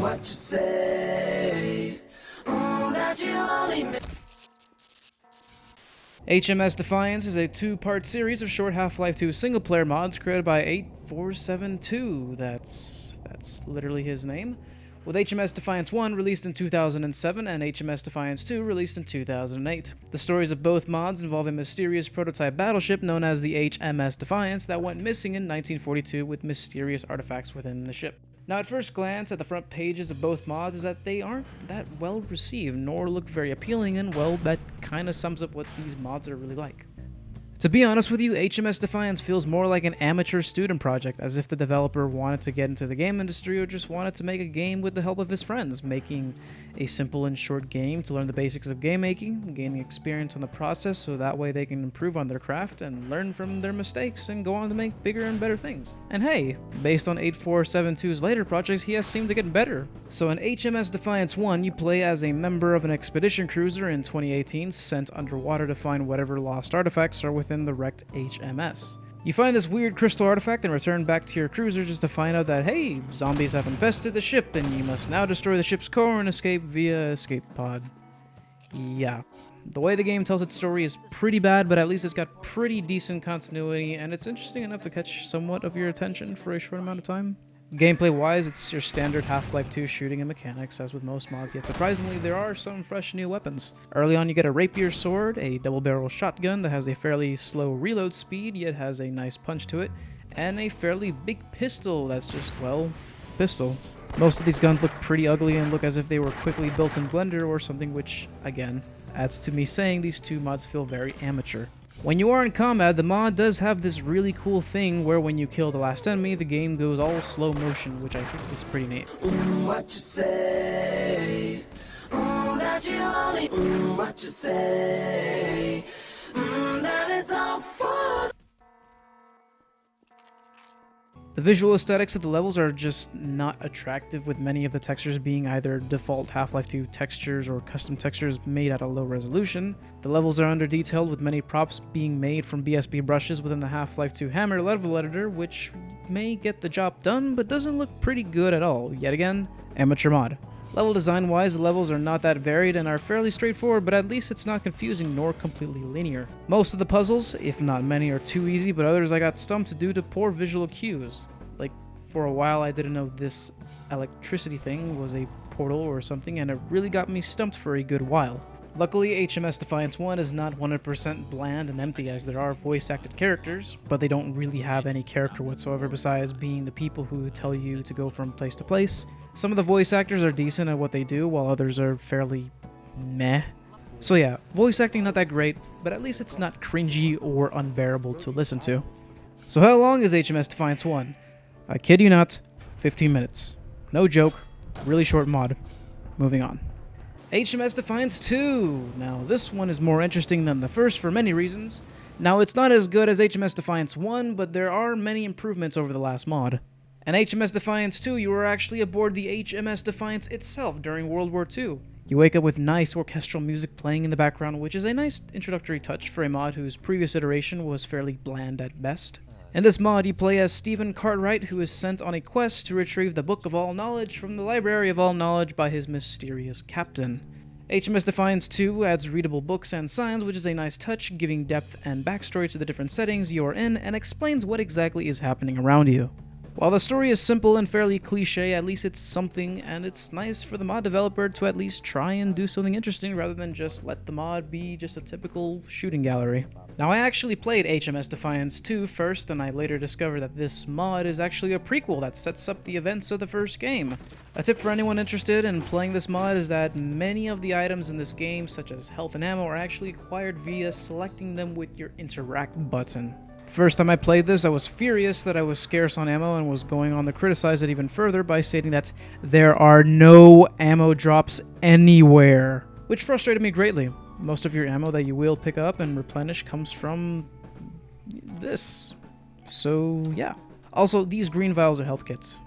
what you say. That you only HMS Defiance is a two-part series of short Half-Life 2 single-player mods created by 8472. That's literally his name. With HMS Defiance 1 released in 2007 and HMS Defiance 2 released in 2008. The stories of both mods involve a mysterious prototype battleship known as the HMS Defiance that went missing in 1942 with mysterious artifacts within the ship. Now, at first glance at the front pages of both mods is that they aren't that well received, nor look very appealing, and well, that kinda sums up what these mods are really like. To be honest with you, HMS Defiance feels more like an amateur student project, as if the developer wanted to get into the game industry or just wanted to make a game with the help of his friends, making a simple and short game to learn the basics of game making, gaining experience on the process so that way they can improve on their craft and learn from their mistakes and go on to make bigger and better things. And hey, based on 8472's later projects, he has seemed to get better. So in HMS Defiance 1, you play as a member of an expedition cruiser in 2018 sent underwater to find whatever lost artifacts are within the wrecked HMS. You find this weird crystal artifact and return back to your cruiser just to find out that, hey, zombies have infested the ship and you must now destroy the ship's core and escape via escape pod. Yeah. The way the game tells its story is pretty bad, but at least it's got pretty decent continuity and it's interesting enough to catch somewhat of your attention for a short amount of time. Gameplay-wise, it's your standard Half-Life 2 shooting and mechanics, as with most mods, yet surprisingly, there are some fresh new weapons. Early on, you get a rapier sword, a double-barrel shotgun that has a fairly slow reload speed, yet has a nice punch to it, and a fairly big pistol that's just, well, pistol. Most of these guns look pretty ugly and look as if they were quickly built in Blender or something, which, again, adds to me saying these two mods feel very amateur. When you are in combat, the mod does have this really cool thing where when you kill the last enemy, the game goes all slow motion, which I think is pretty neat. what you say. That you only what you say. That it's all for. The visual aesthetics of the levels are just not attractive, with many of the textures being either default Half-Life 2 textures or custom textures made at a low resolution. The levels are under-detailed, with many props being made from BSB brushes within the Half-Life 2 Hammer level editor, which may get the job done, but doesn't look pretty good at all. Yet again, amateur mod. Level design-wise, the levels are not that varied and are fairly straightforward, but at least it's not confusing nor completely linear. Most of the puzzles, if not many, are too easy, but others I got stumped due to poor visual cues. Like, for a while I didn't know this electricity thing was a portal or something, and it really got me stumped for a good while. Luckily, HMS Defiance 1 is not 100% bland and empty, as there are voice-acted characters, but they don't really have any character whatsoever besides being the people who tell you to go from place to place. Some of the voice actors are decent at what they do, while others are fairly meh. So yeah, voice acting not that great, but at least it's not cringy or unbearable to listen to. So how long is HMS Defiance 1? I kid you not, 15 minutes. No joke, really short mod. Moving on. HMS Defiance 2! Now, this one is more interesting than the first for many reasons. Now, it's not as good as HMS Defiance 1, but there are many improvements over the last mod. In HMS Defiance 2, you are actually aboard the HMS Defiance itself during World War II. You wake up with nice orchestral music playing in the background, which is a nice introductory touch for a mod whose previous iteration was fairly bland at best. In this mod, you play as Stephen Cartwright, who is sent on a quest to retrieve the Book of All Knowledge from the Library of All Knowledge by his mysterious captain. HMS Defiance 2 adds readable books and signs, which is a nice touch, giving depth and backstory to the different settings you are in, and explains what exactly is happening around you. While the story is simple and fairly cliche, at least it's something, and it's nice for the mod developer to at least try and do something interesting rather than just let the mod be just a typical shooting gallery. Now, I actually played HMS Defiance 2 first, and I later discovered that this mod is actually a prequel that sets up the events of the first game. A tip for anyone interested in playing this mod is that many of the items in this game, such as health and ammo, are actually acquired via selecting them with your interact button. First time I played this, I was furious that I was scarce on ammo and was going on to criticize it even further by stating that there are no ammo drops anywhere, which frustrated me greatly. Most of your ammo that you will pick up and replenish comes from this. So yeah. Also, these green vials are health kits.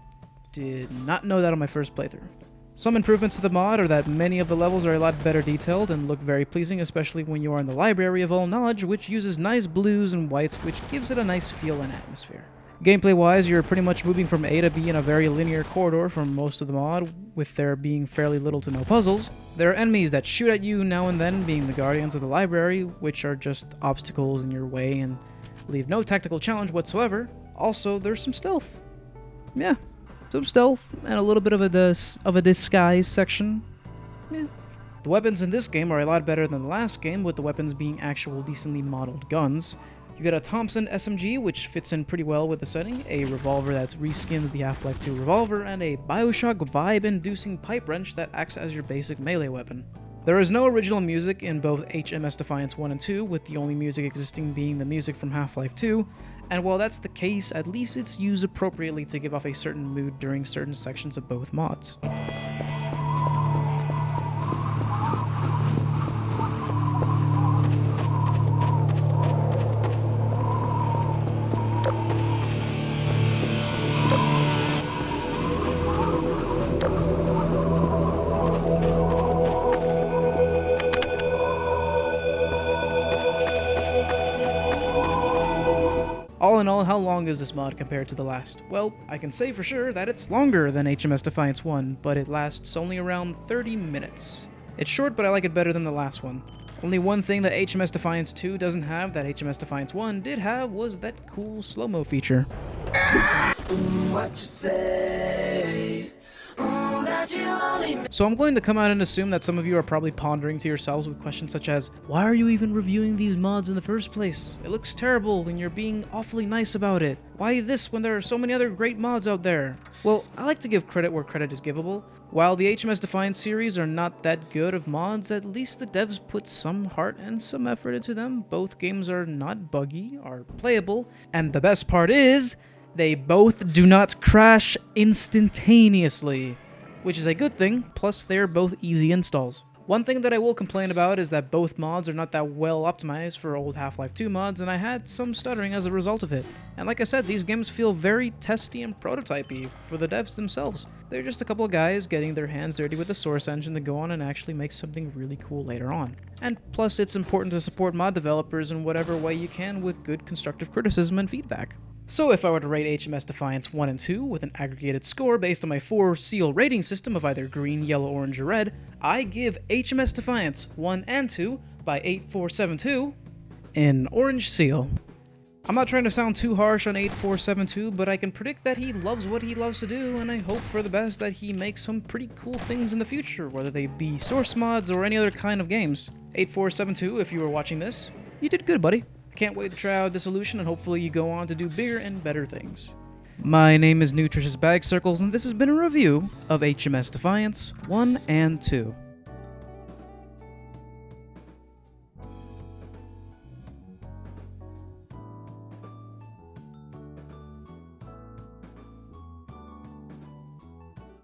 Did not know that on my first playthrough. Some improvements to the mod are that many of the levels are a lot better detailed and look very pleasing, especially when you are in the Library of All Knowledge, which uses nice blues and whites, which gives it a nice feel and atmosphere. Gameplay-wise, you're pretty much moving from A to B in a very linear corridor for most of the mod, with there being fairly little to no puzzles. There are enemies that shoot at you now and then, being the Guardians of the Library, which are just obstacles in your way and leave no tactical challenge whatsoever. Also, there's some stealth. Yeah, some stealth and a little bit of a disguise section. Yeah. The weapons in this game are a lot better than the last game, with the weapons being actual decently modeled guns. You get a Thompson SMG, which fits in pretty well with the setting, a revolver that reskins the Half-Life 2 revolver, and a Bioshock vibe-inducing pipe wrench that acts as your basic melee weapon. There is no original music in both HMS Defiance 1 and 2, with the only music existing being the music from Half-Life 2, and while that's the case, at least it's used appropriately to give off a certain mood during certain sections of both mods. All in all, how long is this mod compared to the last? Well, I can say for sure that it's longer than HMS Defiance 1, but it lasts only around 30 minutes. It's short, but I like it better than the last one. Only one thing that HMS Defiance 2 doesn't have that HMS Defiance 1 did have was that cool slow-mo feature. What you say? That you only So I'm going to come out and assume that some of you are probably pondering to yourselves with questions such as, why are you even reviewing these mods in the first place? It looks terrible and you're being awfully nice about it. Why this when there are so many other great mods out there? Well, I like to give credit where credit is givable. While the HMS Defiance series are not that good of mods, at least the devs put some heart and some effort into them. Both games are not buggy, are playable, and the best part is, they both do not crash instantaneously, which is a good thing, plus they're both easy installs. One thing that I will complain about is that both mods are not that well optimized for old Half-Life 2 mods, and I had some stuttering as a result of it. And like I said, these games feel very testy and prototypey for the devs themselves. They're just a couple of guys getting their hands dirty with the source engine to go on and actually make something really cool later on. And plus, it's important to support mod developers in whatever way you can with good constructive criticism and feedback. So if I were to rate HMS Defiance 1 and 2 with an aggregated score based on my 4-seal rating system of either green, yellow, orange, or red, I give HMS Defiance 1 and 2 by 8472 an orange seal. I'm not trying to sound too harsh on 8472, but I can predict that he loves what he loves to do, and I hope for the best that he makes some pretty cool things in the future, whether they be source mods or any other kind of games. 8472, if you were watching this, you did good, buddy. I can't wait to try out Dissolution, and hopefully you go on to do bigger and better things. My name is Nutritious Bag Circles, and this has been a review of HMS Defiance 1 and 2.